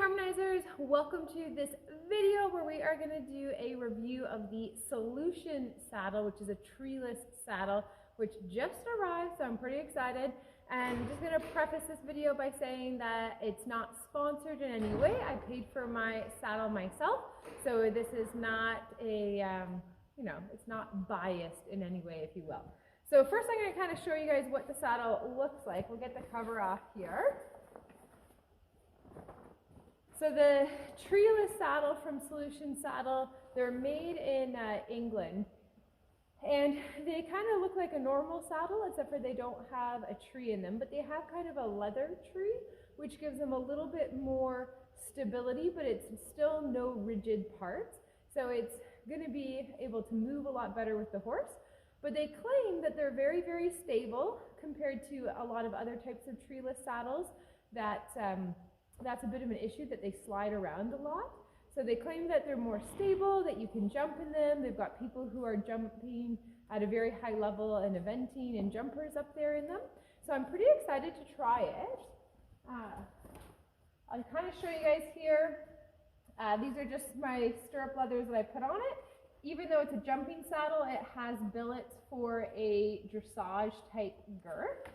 harmonizers, welcome to this video where we are going to do a review of the Solution Saddle, which is a treeless saddle, which just arrived, so I'm pretty excited. And I'm just going to preface this video by saying that it's not sponsored in any way. I paid for my saddle myself, so this is not a, it's not biased in any way, if you will. So first I'm going to kind of show you guys what the saddle looks like. We'll get the cover off here. So the Treeless Saddle from Solution Saddle, they're made in England, and they kind of look like a normal saddle except for they don't have a tree in them, but they have kind of a leather tree which gives them a little bit more stability, but it's still no rigid parts, so it's going to be able to move a lot better with the horse. But they claim that they're very, very stable compared to a lot of other types of treeless saddles that's a bit of an issue, that they slide around a lot. So they claim that they're more stable, that you can jump in them. They've got people who are jumping at a very high level and eventing and jumpers up there in them. So I'm pretty excited to try it. I'll kind of show you guys here. These are just my stirrup leathers that I put on it. Even though it's a jumping saddle, it has billets for a dressage type girth.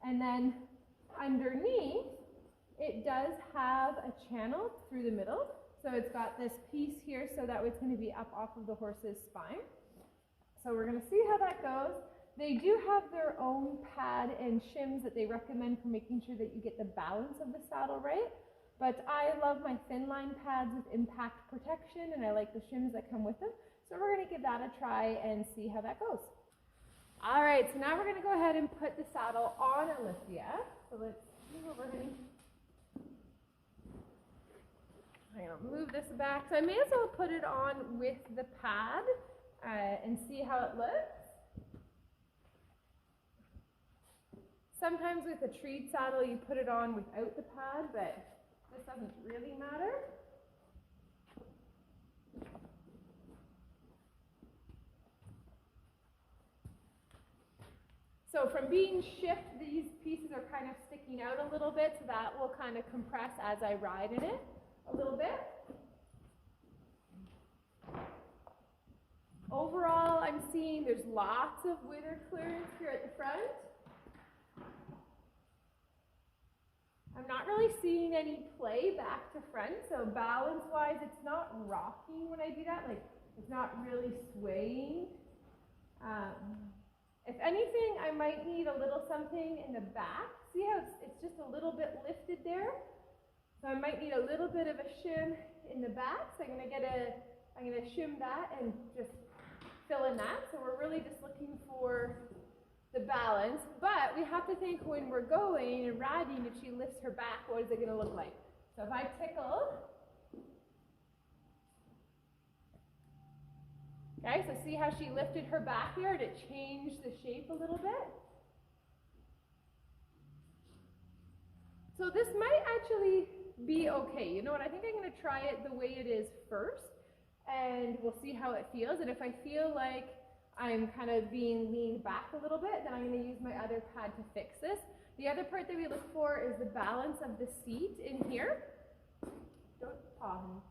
And then underneath, it does have a channel through the middle. So it's got this piece here, so that way it's going to be up off of the horse's spine. So we're going to see how that goes. They do have their own pad and shims that they recommend for making sure that you get the balance of the saddle right. But I love my thin line pads with impact protection, and I like the shims that come with them. So we're going to give that a try and see how that goes. All right, so now we're going to go ahead and put the saddle on Alithia. So let's see what we're going to do. I'm going to move this back. So I may as well put it on with the pad and see how it looks. Sometimes with a treed saddle you put it on without the pad, but this doesn't really matter. So from being shift, these pieces are kind of sticking out a little bit, so that will kind of compress as I ride in it a little bit. Overall, I'm seeing there's lots of wither clearance here at the front. I'm not really seeing any play back to front, so balance-wise, it's not rocking when I do that. Like, it's not really swaying. If anything, I might need a little something in the back. See how it's just a little bit lifted there? So I might need a little bit of a shim in the back. So I'm going to shim that and just fill in that. So we're really just looking for the balance. But we have to think when we're going and riding, if she lifts her back, what is it going to look like? So if I tickle, okay, so see how she lifted her back there? Did it change the shape a little bit? So this might actually be okay. You know what? I think I'm going to try it the way it is first, and we'll see how it feels. And if I feel like I'm kind of being leaned back a little bit, then I'm going to use my other pad to fix this. The other part that we look for is the balance of the seat in here. Don't paw him.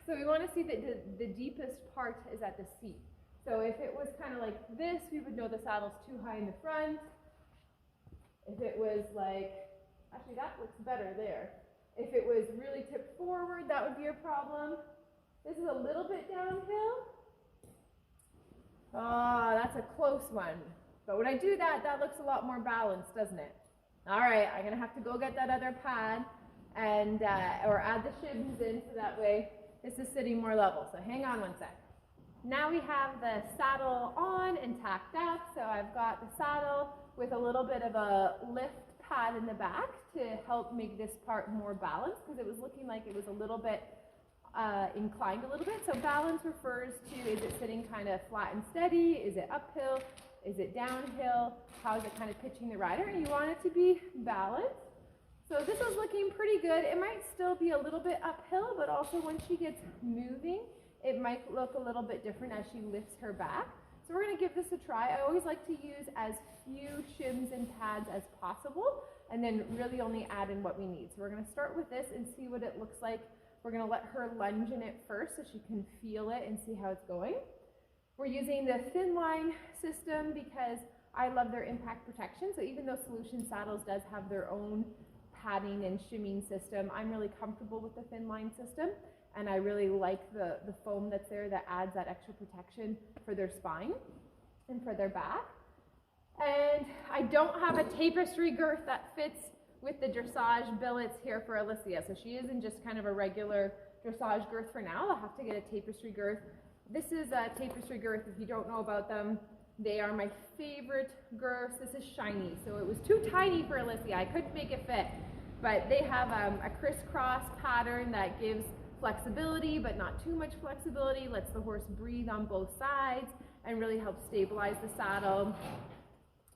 So we want to see that the deepest part is at the seat. So if it was kind of like this, we would know the saddle's too high in the front. If it was like, actually that looks better there. If it was really tipped forward, that would be a problem. This is a little bit downhill. Oh, that's a close one. But when I do that, that looks a lot more balanced, doesn't it? All right, I'm going to have to go get that other pad and or add the shims in so that way this is sitting more level. So hang on one sec. Now we have the saddle on and tacked up. So I've got the saddle with a little bit of a lift pad in the back to help make this part more balanced, because it was looking like it was a little bit inclined a little bit. So balance refers to, is it sitting kind of flat and steady? Is it uphill? Is it downhill? How is it kind of pitching the rider? And you want it to be balanced. So this is looking pretty good. It might still be a little bit uphill, but also when she gets moving, it might look a little bit different as she lifts her back. So we're going to give this a try. I always like to use as few shims and pads as possible, and then really only add in what we need. So we're going to start with this and see what it looks like. We're going to let her lunge in it first so she can feel it and see how it's going. We're using the thin line system because I love their impact protection. So even though Solution Saddles does have their own padding and shimming system, I'm really comfortable with the thin line system, and I really like the foam that's there that adds that extra protection for their spine and for their back. And I don't have a tapestry girth that fits with the dressage billets here for Alicia, so she is in just kind of a regular dressage girth for now. I'll have to get a tapestry girth. This is a tapestry girth. If you don't know about them, they are my favorite girths. This is shiny, so it was too tiny for Alicia. I couldn't make it fit, but they have a crisscross pattern that gives flexibility, but not too much flexibility, lets the horse breathe on both sides, and really helps stabilize the saddle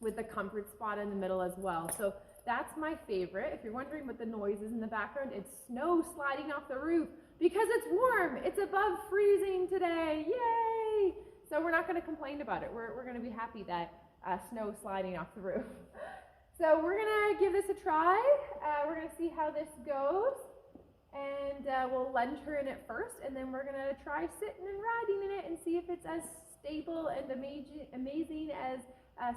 with the comfort spot in the middle as well. So that's my favorite. If you're wondering what the noise is in the background, it's snow sliding off the roof because it's warm. It's above freezing today. Yay! So we're not going to complain about it. We're going to be happy that snow is sliding off the roof. So we're going to give this a try. We're going to see how this goes. And we'll lunge her in it first, and then we're going to try sitting and riding in it and see if it's as stable and amazing as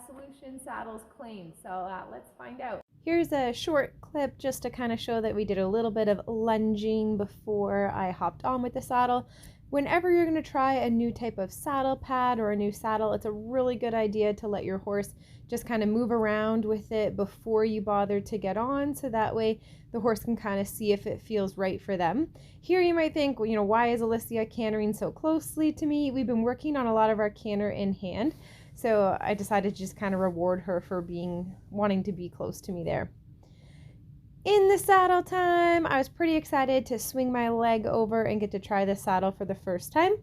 Solution Saddles claim. So let's find out. Here's a short clip just to kind of show that we did a little bit of lunging before I hopped on with the saddle. Whenever you're going to try a new type of saddle pad or a new saddle, it's a really good idea to let your horse just kind of move around with it before you bother to get on, so that way the horse can kind of see if it feels right for them. Here you might think, well, why is Alicia cantering so closely to me? We've been working on a lot of our canter in hand, so I decided to just kind of reward her for wanting to be close to me there. In the saddle time, I was pretty excited to swing my leg over and get to try the saddle for the first time.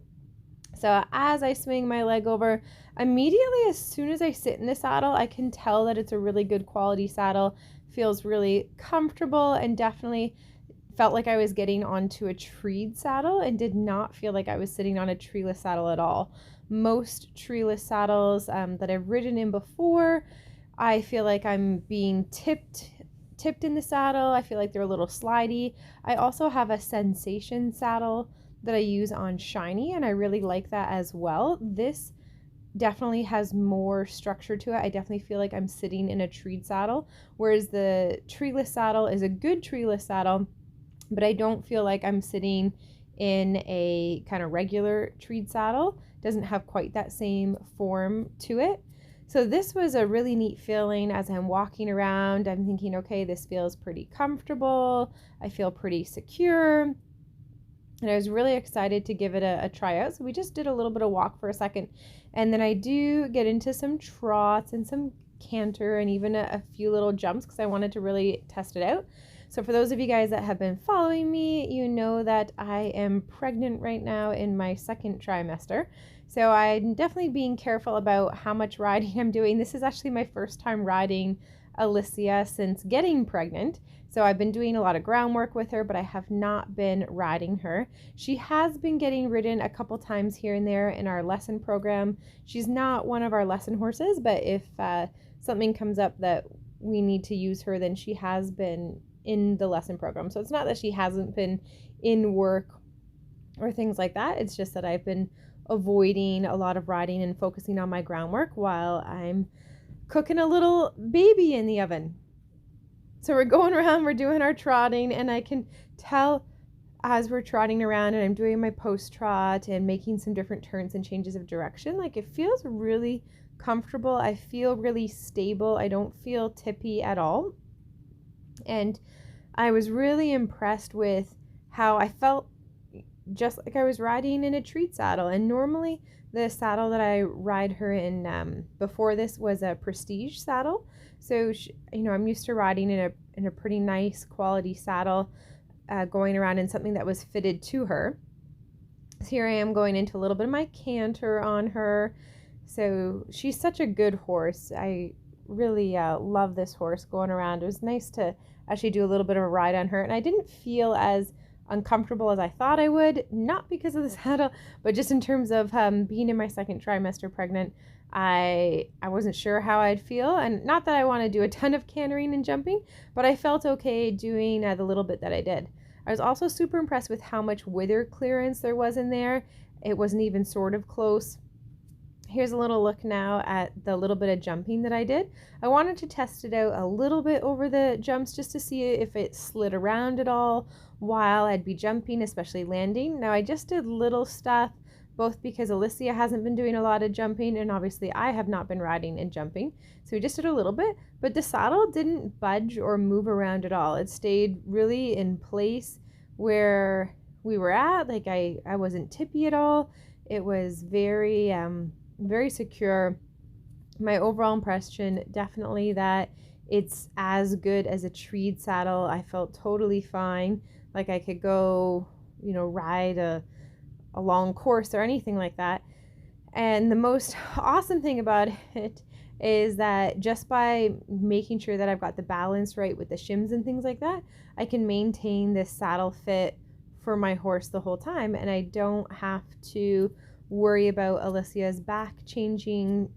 So as I swing my leg over, immediately as soon as I sit in the saddle, I can tell that it's a really good quality saddle. Feels really comfortable, and definitely felt like I was getting onto a treed saddle and did not feel like I was sitting on a treeless saddle at all. Most treeless saddles that I've ridden in before, I feel like I'm being tipped in the saddle. I feel like they're a little slidey. I also have a Sensation saddle that I use on shiny, and I really like that as well. This definitely has more structure to it. I definitely feel like I'm sitting in a treed saddle, whereas the treeless saddle is a good treeless saddle, but I don't feel like I'm sitting in a kind of regular treed saddle. Doesn't have quite that same form to it. So this was a really neat feeling. As I'm walking around, I'm thinking, okay, this feels pretty comfortable. I feel pretty secure. And I was really excited to give it a try out. So we just did a little bit of walk for a second. And then I do get into some trots and some canter and even a few little jumps because I wanted to really test it out. So for those of you guys that have been following me, you know that I am pregnant right now in my second trimester. So I'm definitely being careful about how much riding I'm doing. This is actually my first time riding Alicia since getting pregnant. So I've been doing a lot of groundwork with her, but I have not been riding her. She has been getting ridden a couple times here and there in our lesson program. She's not one of our lesson horses, but if something comes up that we need to use her, then she has been in the lesson program. So it's not that she hasn't been in work or things like that. It's just that I've been avoiding a lot of riding and focusing on my groundwork while I'm cooking a little baby in the oven. So we're going around, we're doing our trotting, and I can tell as we're trotting around and I'm doing my post trot and making some different turns and changes of direction, like it feels really comfortable. I feel really stable. I don't feel tippy at all. And I was really impressed with how I felt just like I was riding in a treat saddle. And normally the saddle that I ride her in before this was a prestige saddle. So, I'm used to riding in a pretty nice quality saddle, going around in something that was fitted to her. So here I am going into a little bit of my canter on her. So she's such a good horse. I really love this horse going around. It was nice to actually do a little bit of a ride on her. And I didn't feel as uncomfortable as I thought I would, not because of the saddle, but just in terms of being in my second trimester pregnant. I wasn't sure how I'd feel, and not that I want to do a ton of cantering and jumping, but I felt okay doing the little bit that I did. I was also super impressed with how much wither clearance there was in there. It wasn't even sort of close. Here's a little look now at the little bit of jumping that I did. I wanted to test it out a little bit over the jumps just to see if it slid around at all while I'd be jumping, especially landing. Now I just did little stuff, both because Alicia hasn't been doing a lot of jumping and obviously I have not been riding and jumping. So we just did a little bit, but the saddle didn't budge or move around at all. It stayed really in place where we were at. Like I wasn't tippy at all. It was very secure. My overall impression, definitely that it's as good as a treed saddle. I felt totally fine. Like I could go, ride a long course or anything like that. And the most awesome thing about it is that just by making sure that I've got the balance right with the shims and things like that, I can maintain this saddle fit for my horse the whole time, and I don't have to worry about Alicia's back changing,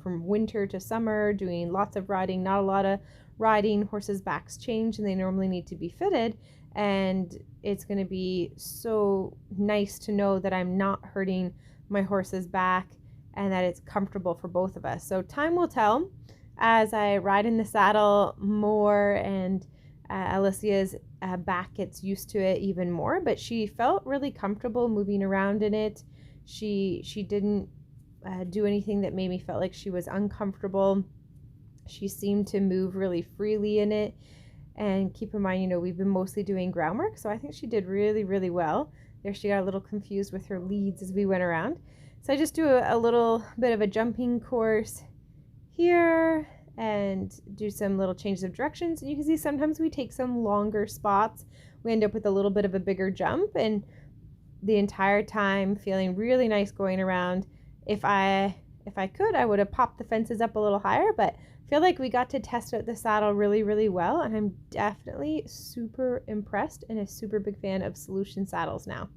from winter to summer, doing lots of riding, not a lot of riding. Horses' backs change and they normally need to be fitted, and it's going to be so nice to know that I'm not hurting my horse's back and that it's comfortable for both of us. So time will tell as I ride in the saddle more and Alicia's back gets used to it even more, but she felt really comfortable moving around in it. She didn't do anything that made me feel like she was uncomfortable. She seemed to move really freely in it. And keep in mind, we've been mostly doing groundwork, so I think she did really, really well. There she got a little confused with her leads as we went around. So I just do a little bit of a jumping course here and do some little changes of directions. And you can see sometimes we take some longer spots. We end up with a little bit of a bigger jump, and the entire time feeling really nice going around. If I could, I would have popped the fences up a little higher, but I feel like we got to test out the saddle really, really well, and I'm definitely super impressed and a super big fan of Solution saddles now.